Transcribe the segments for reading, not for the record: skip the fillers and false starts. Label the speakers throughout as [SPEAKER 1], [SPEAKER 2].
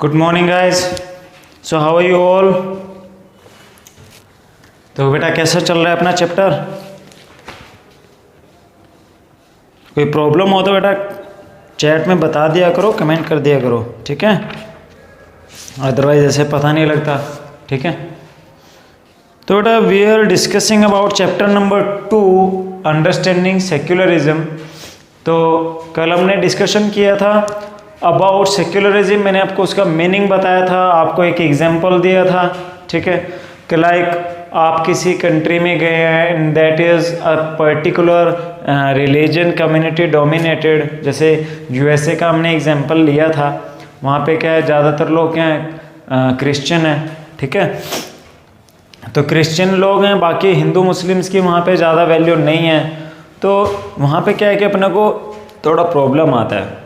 [SPEAKER 1] Good morning guys. So how are you all. तो बेटा कैसा चल रहा है अपना चैप्टर? कोई प्रॉब्लम हो तो बेटा चैट में बता दिया करो, कमेंट कर दिया करो, ठीक है? अदरवाइज ऐसे पता नहीं लगता, ठीक है? तो बेटा we are discussing about chapter number 2 understanding secularism. तो कल हमने डिस्कशन किया था अबाउट सेक्युलरिज्म। मैंने आपको उसका मीनिंग बताया था, आपको एक एग्जांपल दिया था, ठीक है? कि लाइक आप किसी कंट्री में गए हैं and that is a particular religion community dominated. जैसे यूएसए का हमने एग्जांपल लिया था, वहाँ पे क्या है, ज़्यादातर लोग क्या हैं, क्रिश्चियन हैं, ठीक है? तो क्रिश्चियन लोग हैं, बाकी हिंदू मुस्लिम्स की वहाँ पे ज़्यादा वैल्यू नहीं है। तो वहाँ पे क्या है कि अपने को थोड़ा प्रॉब्लम आता है।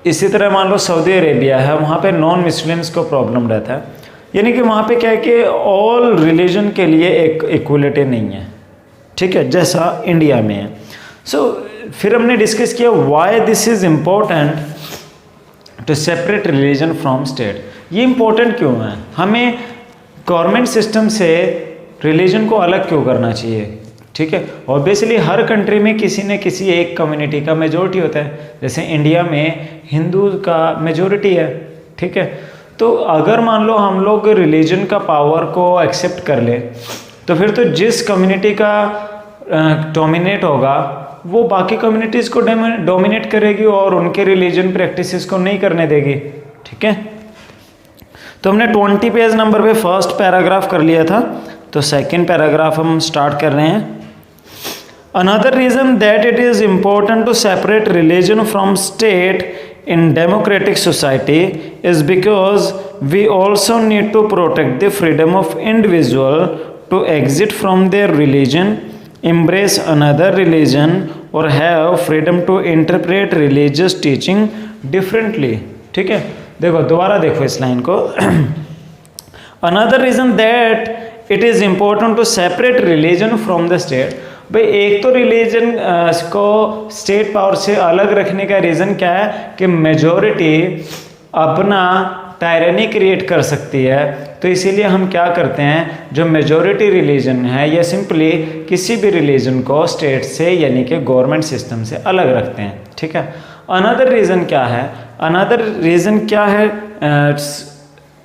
[SPEAKER 1] इसी तरह मान लो सऊदी अरेबिया है, वहाँ पे नॉन मुस्लिम्स को प्रॉब्लम रहता है। यानी कि वहाँ पे क्या है कि ऑल रिलीजन के लिए एक इक्वलिटी नहीं है, ठीक है, जैसा इंडिया में है। सो फिर हमने डिस्कस किया why this is important to separate religion from state. ये इम्पोर्टेंट क्यों है, हमें गवर्नमेंट सिस्टम से रिलीजन को अलग क्यों करना चाहिए, ठीक है? ऑब्वियसली हर कंट्री में किसी न किसी एक कम्युनिटी का मेजोरिटी होता है। जैसे इंडिया में हिंदू का मेजोरिटी है, ठीक है? तो अगर मान लो हम लोग रिलीजन का पावर को एक्सेप्ट कर ले, तो फिर तो जिस कम्युनिटी का डोमिनेट होगा वो बाकी कम्युनिटीज़ को डोमिनेट करेगी और उनके रिलीजन प्रैक्टिसेस को नहीं करने देगी, ठीक है? तो हमने 20 पेज नंबर पे फर्स्ट पैराग्राफ कर लिया था, तो सेकंड पैराग्राफ हम स्टार्ट कर रहे हैं। Another reason that it is important to separate religion from state in democratic society is because we also need to protect the freedom of individual to exit from their religion, embrace another religion, or have freedom to interpret religious teaching differently। ठीक है, देखो दोबारा देखो इस line को। Another reason that it is important to separate religion from the state। भाई एक तो रिलीजन को स्टेट पावर से अलग रखने का रीज़न क्या है कि मेजॉरिटी अपना टायरनी क्रिएट कर सकती है। तो इसीलिए हम क्या करते हैं, जो मेजॉरिटी रिलीजन है या सिंपली किसी भी रिलीजन को स्टेट से यानी कि गवर्नमेंट सिस्टम से अलग रखते हैं, ठीक है? अनदर रीज़न क्या है, अनदर रीज़न क्या है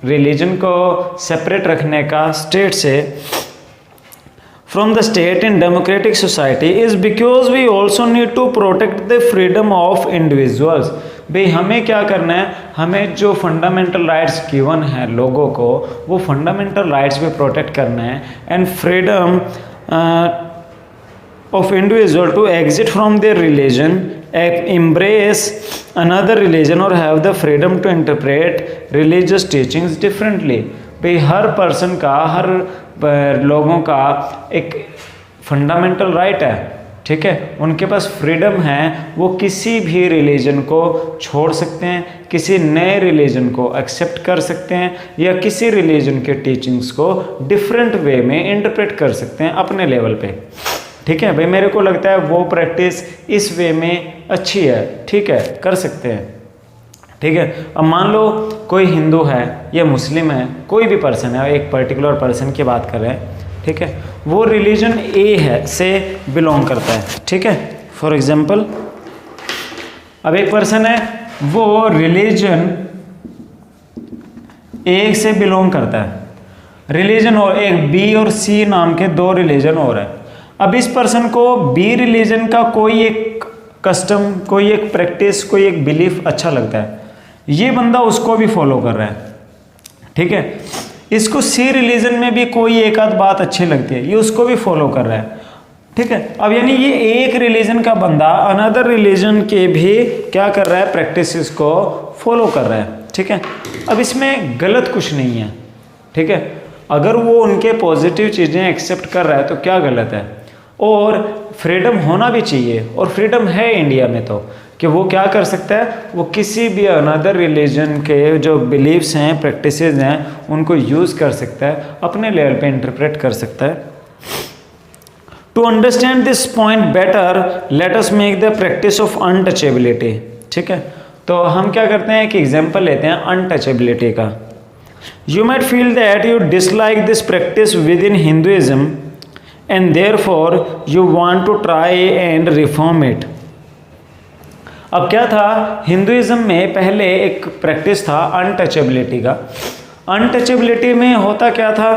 [SPEAKER 1] रिलीजन को सेपरेट रखने का स्टेट से from the state in democratic society is because we also need to protect the freedom of individuals। भाई हमें क्या करना है, हमें जो फंडामेंटल राइट्स गिवन है लोगों को, वो फंडामेंटल राइट्स भी प्रोटेक्ट करना है and freedom of individual to exit from their religion, embrace another religion or have the freedom to interpret religious teachings differently। भाई हर पर्सन का, हर लोगों का एक फंडामेंटल राइट है, ठीक है? उनके पास फ्रीडम है, वो किसी भी रिलीजन को छोड़ सकते हैं, किसी नए रिलीजन को एक्सेप्ट कर सकते हैं या किसी रिलीजन के टीचिंग्स को डिफरेंट वे में इंटरप्रेट कर सकते हैं अपने लेवल पे, ठीक है? भाई मेरे को लगता है वो प्रैक्टिस इस वे में अच्छी है, ठीक है, कर सकते हैं, ठीक है? अब मान लो कोई हिंदू है या मुस्लिम है, कोई भी पर्सन है, एक पर्टिकुलर पर्सन की बात कर रहे हैं, ठीक है? वो रिलीजन ए है से बिलोंग करता है, ठीक है? फॉर एग्जांपल अब एक पर्सन है, वो रिलीजन ए से बिलोंग करता है, रिलीजन और एक बी और सी नाम के दो रिलीजन और है। अब इस पर्सन को बी रिलीजन का कोई एक कस्टम, कोई एक प्रैक्टिस, कोई एक बिलीफ अच्छा लगता है, ये बंदा उसको भी फॉलो कर रहा है, ठीक है? इसको सी रिलीजन में भी कोई एक आध बात अच्छी लगती है, ये उसको भी फॉलो कर रहा है, ठीक है? अब यानी ये एक रिलीजन का बंदा अनदर रिलीजन के भी क्या कर रहा है, प्रैक्टिसेस को फॉलो कर रहा है, ठीक है? अब इसमें गलत कुछ नहीं है, ठीक है? अगर वो उनके पॉजिटिव चीज़ें एक्सेप्ट कर रहा है तो क्या गलत है? और फ्रीडम होना भी चाहिए, और फ्रीडम है इंडिया में तो कि वो क्या कर सकता है, वो किसी भी अनदर रिलीजन के जो बिलीव्स हैं, प्रैक्टिसेस हैं, उनको यूज़ कर सकता है, अपने लेवल पे इंटरप्रेट कर सकता है। To understand this point better let us make the practice of untouchability, ठीक है? तो हम क्या करते हैं, एक एग्जाम्पल लेते हैं अनटचेबिलिटी का। You might feel that you dislike this practice within Hinduism and therefore you want to try and reform it. अब क्या था, हिंदुइज्म में पहले एक प्रैक्टिस था अनटचेबिलिटी का। अनटचेबिलिटी में होता क्या था,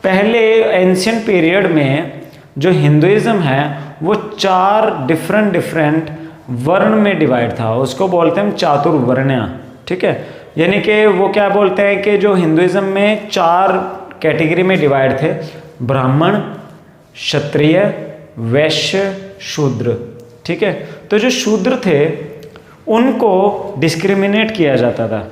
[SPEAKER 1] पहले एंशियंट पीरियड में जो हिंदुइज्म है वो 4 डिफरेंट वर्ण में डिवाइड था, उसको बोलते हैं चातुर्वर्ण्य, ठीक है। यानी कि वो क्या बोलते हैं कि जो हिंदुइज्म में 4 कैटेगरी में डिवाइड थे, ब्राह्मण, क्षत्रिय, वैश्य, शूद्र, ठीक है। तो जो शूद्र थे उनको डिस्क्रिमिनेट किया जाता था,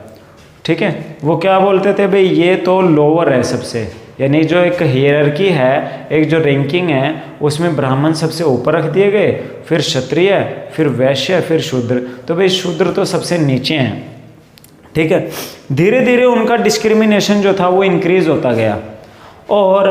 [SPEAKER 1] ठीक है। वो क्या बोलते थे, भाई ये तो लोअर है सबसे, यानी जो एक हियरार्की है, एक जो रैंकिंग है, उसमें ब्राह्मण सबसे ऊपर रख दिए गए, फिर क्षत्रिय, फिर वैश्य, फिर शूद्र। तो भाई शूद्र तो सबसे नीचे हैं, ठीक है। धीरे धीरे उनका डिस्क्रिमिनेशन जो था वो इंक्रीज होता गया, और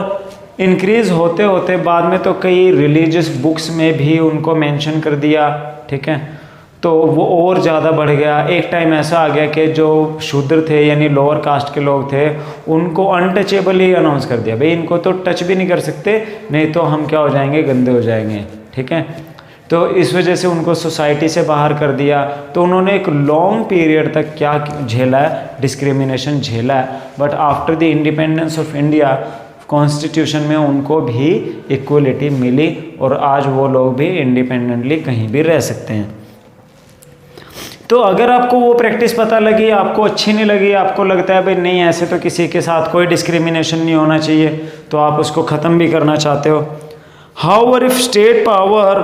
[SPEAKER 1] इंक्रीज होते होते बाद में तो कई रिलीजियस बुक्स में भी उनको मेंशन कर दिया, ठीक है। तो वो और ज़्यादा बढ़ गया। एक टाइम ऐसा आ गया कि जो शूद्र थे यानी लोअर कास्ट के लोग थे, उनको अनटचेबल ही अनाउंस कर दिया, भाई इनको तो टच भी नहीं कर सकते, नहीं तो हम क्या हो जाएंगे, गंदे हो जाएंगे, ठीक है। तो इस वजह से उनको सोसाइटी से बाहर कर दिया। तो उन्होंने एक लॉन्ग पीरियड तक क्या झेला है, डिस्क्रिमिनेशन झेला है। But after the independence of India, constitution में उनको भी इक्वलिटी मिली, और आज वो लोग भी इंडिपेंडेंटली कहीं भी रह सकते हैं। तो अगर आपको वो प्रैक्टिस पता लगी, आपको अच्छी नहीं लगी, आपको लगता है भाई नहीं ऐसे तो किसी के साथ कोई डिस्क्रिमिनेशन नहीं होना चाहिए, तो आप उसको ख़त्म भी करना चाहते हो। However if state power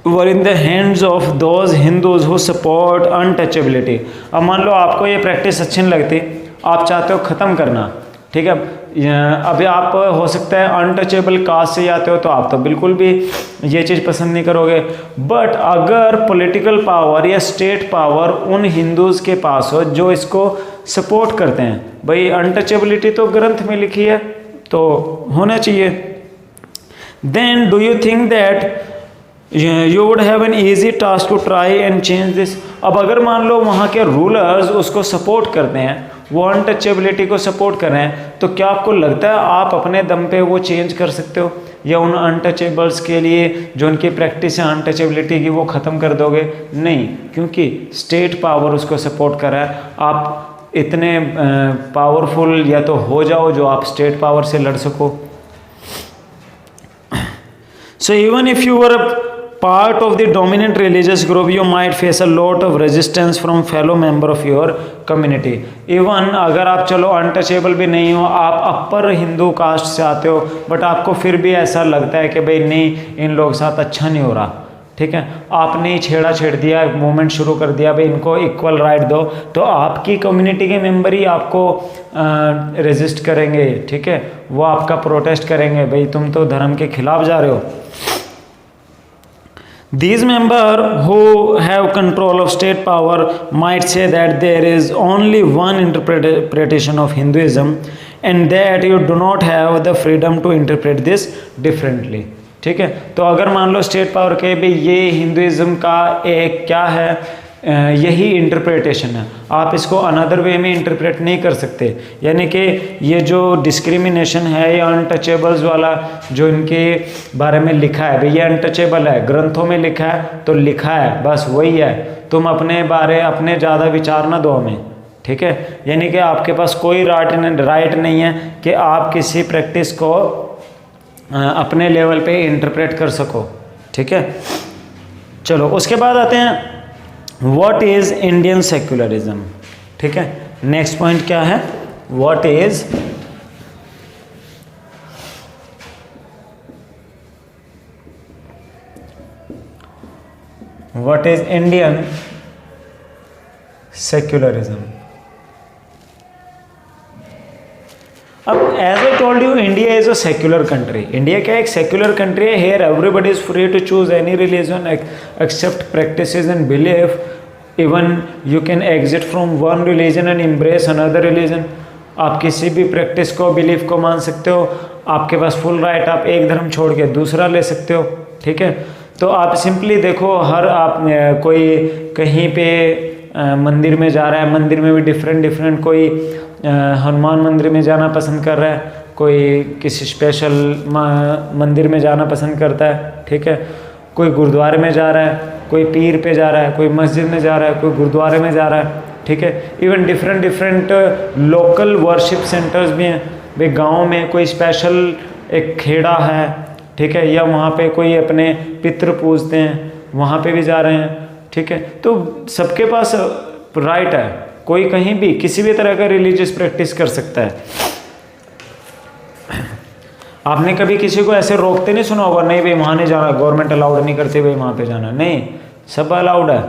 [SPEAKER 1] were in the hands of those Hindus who support untouchability. अब मान लो आपको ये प्रैक्टिस अच्छी नहीं लगती, आप चाहते हो ख़त्म करना, ठीक है। अभी आप हो सकता है अनटचेबल कास्ट से आते हो, तो आप तो बिल्कुल भी ये चीज़ पसंद नहीं करोगे। बट अगर पॉलिटिकल पावर या स्टेट पावर उन हिंदूज़ के पास हो जो इसको सपोर्ट करते हैं, भाई अनटचेबिलिटी तो ग्रंथ में लिखी है तो होना चाहिए, then do you think that you would have an easy task to try and change this. अब अगर मान लो वहाँ के रूलर्स उसको सपोर्ट करते हैं, वो अनटचेबिलिटी को सपोर्ट कर रहे हैं, तो क्या आपको लगता है आप अपने दम पे वो चेंज कर सकते हो, या उन अनटचेबल्स के लिए जो उनकी प्रैक्टिस है अनटचेबिलिटी की वो ख़त्म कर दोगे? नहीं, क्योंकि स्टेट पावर उसको सपोर्ट कर रहा है। आप इतने पावरफुल या तो हो जाओ जो आप स्टेट पावर से लड़ सको। So even if you were part of the dominant religious group, you might face a lot of resistance from fellow member of your community. Even अगर आप चलो अनटचेबल भी नहीं हो, आप अपर हिंदू कास्ट से आते हो, बट आपको फिर भी ऐसा लगता है कि भाई नहीं इन लोगों के साथ अच्छा नहीं हो रहा, ठीक है। आपने छेड़ दिया, मूवमेंट शुरू कर दिया, भाई इनको इक्वल राइट दो, तो आपकी कम्युनिटी के मेंबर ही आपको रेजिस्ट करेंगे, ठीक है। वो आपका प्रोटेस्ट करेंगे, भाई तुम तो धर्म के खिलाफ जा रहे हो। These members who have control of state power might say that there is only one interpretation of Hinduism and that you do not have the freedom to interpret this differently. ठीक है, तो अगर मान लो स्टेट पावर के भी ये Hinduism का एक क्या है, यही इंटरप्रिटेशन है, आप इसको अनदर वे में इंटरप्रेट नहीं कर सकते। यानी कि ये जो डिस्क्रिमिनेशन है या अनटचेबल्स वाला जो इनके बारे में लिखा है, भाई ये अनटचेबल है, ग्रंथों में लिखा है तो लिखा है, बस वही है, तुम अपने बारे अपने ज़्यादा विचार ना दो हमें, ठीक है। यानी कि आपके पास कोई राइट नहीं है कि आप किसी प्रैक्टिस को अपने लेवल पे इंटरप्रेट कर सको, ठीक है। चलो उसके बाद आते हैं व्हाट इज इंडियन सेक्युलरिज्म, ठीक है। नेक्स्ट पॉइंट क्या है, व्हाट इज इंडियन सेक्युलरिज्म। अब as I told you, India is a secular country. India क्या एक सेक्युलर कंट्री है। Here everybody is free to choose any religion except practices and belief. Even you can exit from one religion and embrace another religion. आप किसी भी practice को, belief को मान सकते हो, आपके पास फुल राइट, आप एक धर्म छोड़ के दूसरा ले सकते हो, ठीक है। तो आप सिंपली देखो, हर आप कोई कहीं पे मंदिर में जा रहा है, मंदिर में भी डिफरेंट कोई हनुमान मंदिर में जाना पसंद कर रहा है, कोई किसी स्पेशल मंदिर में जाना पसंद करता है, ठीक है, कोई गुरुद्वारे में जा रहा है, कोई पीर पे जा रहा है, कोई मस्जिद में जा रहा है, कोई गुरुद्वारे में जा रहा है, ठीक है। Even different local worship centres भी हैं, भाई गाँव में कोई स्पेशल एक खेड़ा है, ठीक है, या वहाँ पे कोई अपने पितृ पूजते हैं, वहाँ पे भी जा रहे हैं, ठीक है। तो सबके पास राइट है, कोई कहीं भी किसी भी तरह का रिलीजियस प्रैक्टिस कर सकता है। आपने कभी किसी को ऐसे रोकते नहीं सुना होगा, नहीं भाई वहाँ नहीं जाना, गवर्नमेंट अलाउड नहीं करती भाई वहाँ पे जाना, नहीं, सब अलाउड है,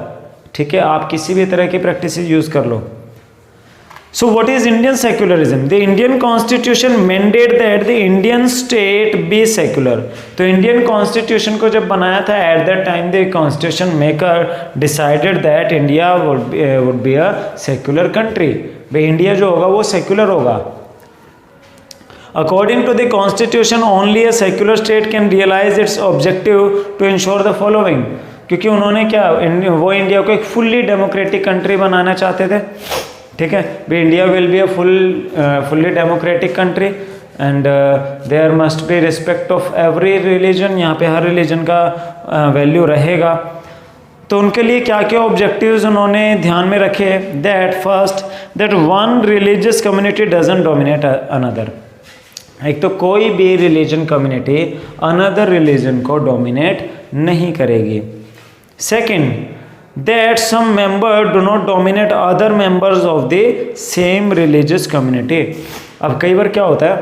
[SPEAKER 1] ठीक है। आप किसी भी तरह की प्रैक्टिस यूज़ कर लो। So what is Indian secularism? The Indian constitution mandate that the Indian state be secular. तो इंडियन कॉन्स्टिट्यूशन को जब बनाया था, at that time the constitution maker decided that India would be a secular country. भाई India जो होगा वो secular होगा। According to the constitution, only a secular state can realize its objective to ensure the following। क्योंकि उन्होंने क्या, वो India को एक फुल्ली डेमोक्रेटिक कंट्री बनाना चाहते थे, ठीक है। भी India will be a fully democratic country and there must be respect of every religion. यहाँ पे हर रिलीजन का वैल्यू रहेगा। तो उनके लिए क्या क्या ऑब्जेक्टिव्स उन्होंने ध्यान में रखे? That first, that one religious community doesn't dominate another. एक तो कोई भी रिलीजन कम्युनिटी अनदर रिलीजन को डोमिनेट नहीं करेगी। Second, that some member do not dominate other members of the same religious community. अब कई बार क्या होता है,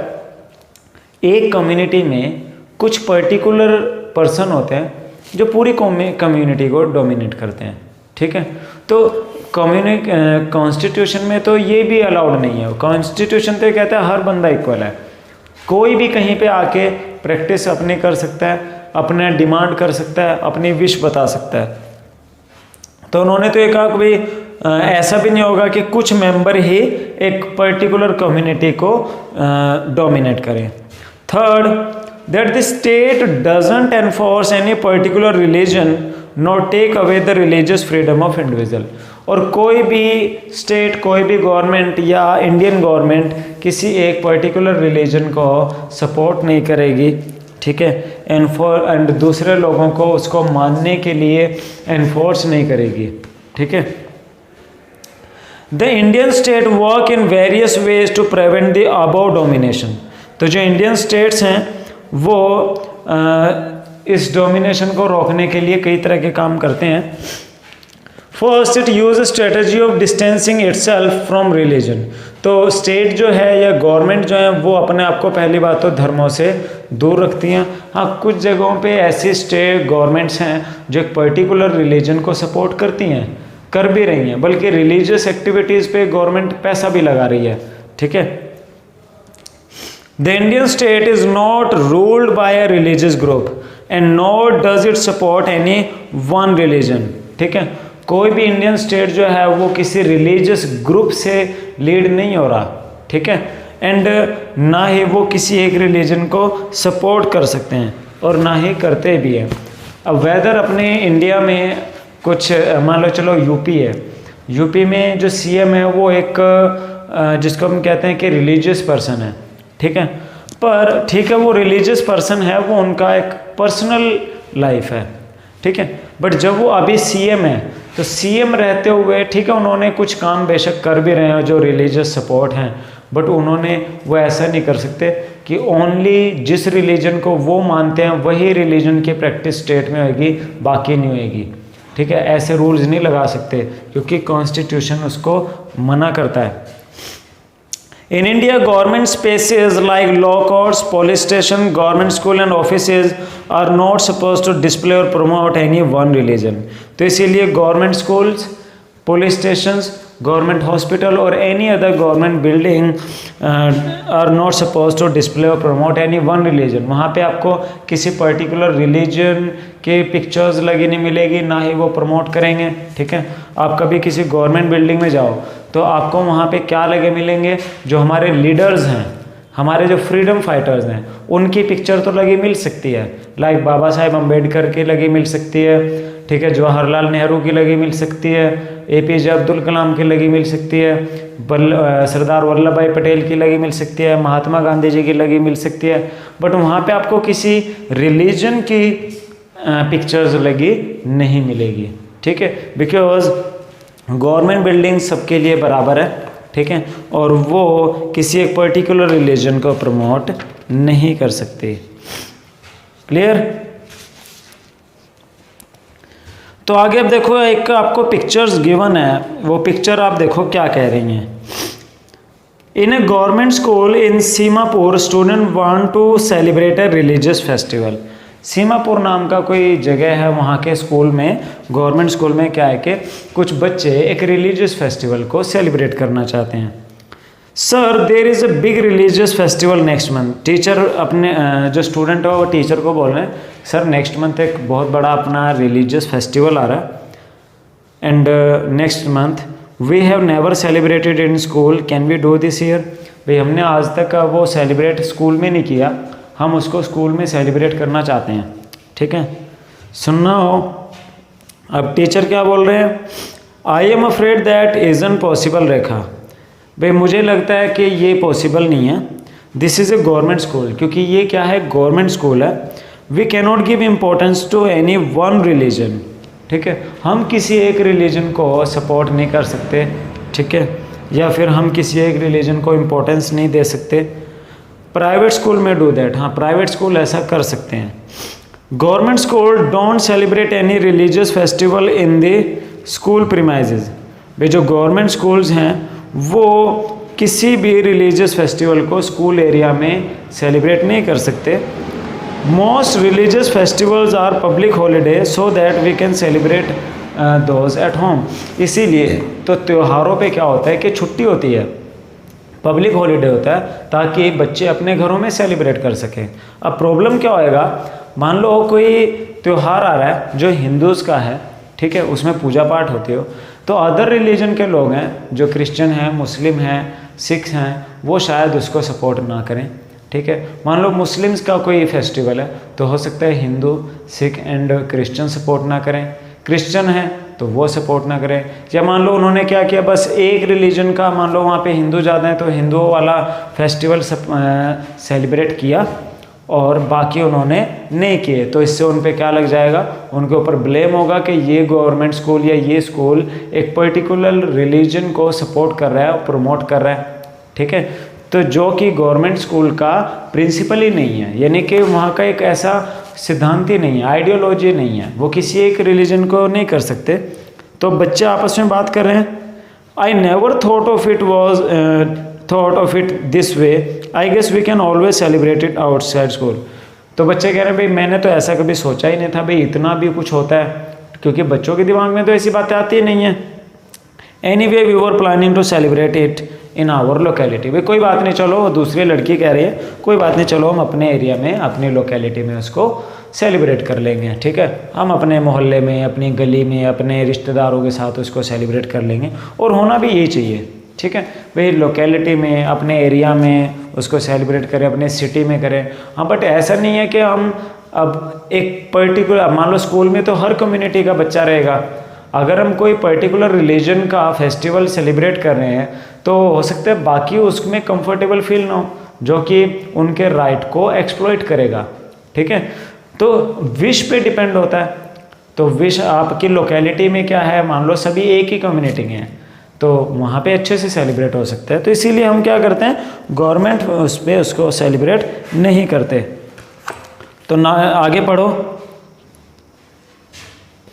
[SPEAKER 1] एक कम्युनिटी में कुछ पर्टिकुलर पर्सन होते हैं जो पूरी कम्युनिटी को डोमिनेट करते हैं, ठीक है। तो कॉन्स्टिट्यूशन में तो ये भी अलाउड नहीं है। कॉन्स्टिट्यूशन तो ये कहता है हर बंदा इक्वल है, कोई भी कहीं पे आके प्रैक्टिस अपनी कर सकता है, अपना डिमांड कर सकता है, अपनी विश बता सकता है। तो उन्होंने तो ये कहा कि भाई ऐसा भी नहीं होगा कि कुछ मेंबर ही एक पर्टिकुलर कम्युनिटी को डोमिनेट करें। Third, that the state doesn't enforce any particular religion not take away the religious freedom of individual. और कोई भी स्टेट, कोई भी गवर्नमेंट या इंडियन गवर्नमेंट किसी एक पर्टिकुलर रिलीजन को सपोर्ट नहीं करेगी, ठीक है, एंड दूसरे लोगों को उसको मानने के लिए एनफोर्स नहीं करेगी, ठीक है। The Indian state work in various ways to prevent the above domination. तो जो इंडियन स्टेट्स हैं वो इस डोमिनेशन को रोकने के लिए कई तरह के काम करते हैं। First, it use strategy of distancing itself from religion. तो स्टेट जो है या गवर्नमेंट जो है वो अपने आप को पहली बात तो धर्मों से दूर रखती हैं। हाँ, कुछ जगहों पे ऐसी स्टेट गवर्नमेंट्स हैं जो एक पर्टिकुलर रिलीजन को सपोर्ट करती हैं, कर भी रही हैं, बल्कि रिलीजियस एक्टिविटीज़ पे गवर्नमेंट पैसा भी लगा रही है, ठीक है। The Indian state is not ruled by a religious group and not does it support any one religion, ठीक है। कोई भी इंडियन स्टेट जो है वो किसी रिलीजियस ग्रुप से लीड नहीं हो रहा, ठीक है, एंड ना ही वो किसी एक रिलीजन को सपोर्ट कर सकते हैं और ना ही करते भी हैं। अब वेदर अपने इंडिया में कुछ, मान लो चलो यूपी है, यूपी में जो सीएम है वो एक जिसको हम कहते हैं कि रिलीजियस पर्सन है, ठीक है। पर ठीक है, वो रिलीजियस पर्सन है, वो उनका एक पर्सनल लाइफ है, ठीक है। बट जब वो अभी सीएम है तो सीएम रहते हुए, ठीक है, उन्होंने कुछ काम बेशक कर भी रहे हैं जो रिलीजियस सपोर्ट हैं, बट उन्होंने वो ऐसा नहीं कर सकते कि ओनली जिस रिलीजन को वो मानते हैं वही रिलीजन की प्रैक्टिस स्टेट में होगी, बाकी नहीं होगी, ठीक है। ऐसे रूल्स नहीं लगा सकते क्योंकि कॉन्स्टिट्यूशन उसको मना करता है। In India, government spaces like law courts, police station, government school and offices are not supposed to display or promote any one religion. तो इसीलिए government schools, police stations, government hospital or any other government building are not supposed to display or promote any one religion. वहाँ पे आपको किसी particular religion के pictures लगी नहीं मिलेगी, ना ही वो प्रमोट करेंगे, ठीक है। आप कभी किसी गवर्नमेंट बिल्डिंग में जाओ तो आपको वहाँ पे क्या लगे मिलेंगे, जो हमारे लीडर्स हैं, हमारे जो फ्रीडम फाइटर्स हैं उनकी पिक्चर तो लगी मिल सकती है, लाइक बाबा साहेब अम्बेडकर की लगी मिल सकती है, ठीक है, जवाहरलाल नेहरू की लगी मिल सकती है, APJ अब्दुल कलाम की लगी मिल सकती है, सरदार वल्लभ भाई पटेल की लगी मिल सकती है, महात्मा गांधी जी की लगी मिल सकती है, बट वहाँ पे आपको किसी रिलीजन की पिक्चर्स लगी नहीं मिलेगी, ठीक है, बिकॉज गवर्नमेंट बिल्डिंग सबके लिए बराबर है, ठीक है, और वो किसी एक पर्टिकुलर रिलीजन को प्रमोट नहीं कर सकते। क्लियर? तो आगे अब देखो, एक आपको पिक्चर्स गिवन है, वो पिक्चर आप देखो क्या कह रही हैं। In a government school in Seemapur student want to celebrate a religious festival. Seemapur नाम का कोई जगह है, वहाँ के स्कूल में, गवर्नमेंट स्कूल में क्या है कि कुछ बच्चे एक रिलीजियस फेस्टिवल को सेलिब्रेट करना चाहते हैं। Sir there is a big religious festival next month. Teacher अपने जो स्टूडेंट है वो टीचर को बोल रहे हैं, सर नेक्स्ट मंथ एक बहुत बड़ा अपना रिलीजियस फेस्टिवल आ रहा है, and next month we have never celebrated in school, can we do this year. भाई हमने आज तक वो सेलिब्रेट स्कूल में नहीं किया, हम उसको स्कूल में सेलिब्रेट करना चाहते हैं, ठीक है। सुनना हो, अब टीचर क्या बोल रहे हैं, I am afraid that isn't possible. Rekha, भाई मुझे लगता है कि ये पॉसिबल नहीं है, this is a government school, क्योंकि ये क्या है, गवर्नमेंट स्कूल है। We cannot give importance to any one religion, ठीक है, हम किसी एक रिलीजन को सपोर्ट नहीं कर सकते, ठीक है, या फिर हम किसी एक रिलीजन को इम्पोर्टेंस नहीं दे सकते। प्राइवेट स्कूल में डू दैट, हाँ प्राइवेट स्कूल ऐसा कर सकते हैं। Government school don't celebrate any religious festival in the school premises. भाई जो गवर्नमेंट स्कूल्स हैं वो किसी भी रिलीजियस फेस्टिवल को स्कूल एरिया में सेलिब्रेट नहीं कर सकते। Most religious festivals are public holiday so that we can celebrate those at home. इसीलिए तो त्योहारों पे क्या होता है कि छुट्टी होती है, पब्लिक हॉलीडे होता है, ताकि बच्चे अपने घरों में सेलिब्रेट कर सकें। अब प्रॉब्लम क्या होएगा, मान लो कोई त्यौहार आ रहा है जो हिंदूज़ का है, ठीक है, उसमें पूजा पाठ होती हो, तो अदर रिलीजन के लोग हैं जो क्रिश्चियन हैं, मुस्लिम हैं, सिख हैं, वो शायद उसको सपोर्ट ना करें, ठीक है। मान लो मुस्लिम्स का कोई फेस्टिवल है तो हो सकता है Hindu, Sikh and Christian support ना करें, क्रिश्चियन है तो वो सपोर्ट ना करें। या मान लो उन्होंने क्या किया, बस एक रिलीजन का, मान लो वहाँ पे हिंदू ज़्यादा हैं तो हिंदुओं वाला फेस्टिवल सेलिब्रेट किया और बाकी उन्होंने नहीं किए, तो इससे उन पे क्या लग जाएगा, उनके ऊपर ब्लेम होगा कि ये गवर्नमेंट स्कूल या ये स्कूल एक पर्टिकुलर रिलीजन को सपोर्ट कर रहा है और प्रमोट कर रहा है, ठीक है। तो जो कि गवर्नमेंट स्कूल का प्रिंसिपल ही नहीं है, यानी कि वहाँ का एक ऐसा सिद्धांत ही नहीं है, आइडियोलॉजी नहीं है, वो किसी एक रिलीजन को नहीं कर सकते। तो बच्चे आपस में बात कर रहे हैं, I never thought of it this way, I guess we can always celebrate it outside school. तो बच्चे कह रहे हैं भाई मैंने तो ऐसा कभी सोचा ही नहीं था भाई इतना भी कुछ होता है, क्योंकि बच्चों के दिमाग में तो ऐसी बातें आती ही नहीं है। Anyway we were planning to celebrate it in our locality. भाई कोई बात नहीं, चलो दूसरी लड़की कह रही है कोई बात नहीं, चलो हम अपने एरिया में, अपनी लोकेलिटी में उसको सेलिब्रेट कर लेंगे, ठीक है, हम अपने मोहल्ले में, अपनी गली में, अपने रिश्तेदारों के साथ उसको सेलिब्रेट कर लेंगे, और होना भी यही चाहिए, ठीक है। भाई लोकेलिटी में, अपने एरिया में उसको सेलिब्रेट करें, अपने सिटी में करें, हाँ, बट ऐसा नहीं है कि हम अब एक पर्टिकुलर, मान लो स्कूल में तो हर कम्युनिटी का बच्चा रहेगा, अगर हम कोई पर्टिकुलर रिलीजन का फेस्टिवल सेलिब्रेट कर रहे हैं तो हो सकता है बाकी उसमें कंफर्टेबल फील ना हो, जो कि उनके राइट को एक्सप्लॉइट करेगा, ठीक है। तो विश पे डिपेंड होता है, तो विश आपकी लोकेलिटी में क्या है, मान लो सभी एक ही कम्युनिटी के हैं तो वहाँ पे अच्छे से सेलिब्रेट हो सकता है। तो इसीलिए हम क्या करते हैं, गवर्नमेंट उस पर उसको सेलिब्रेट नहीं करते। तो ना आगे पढ़ो,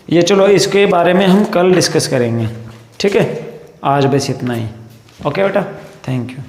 [SPEAKER 1] ये चलो इसके बारे में हम कल डिस्कस करेंगे, ठीक है। आज बस इतना ही, ओके बेटा, थैंक यू।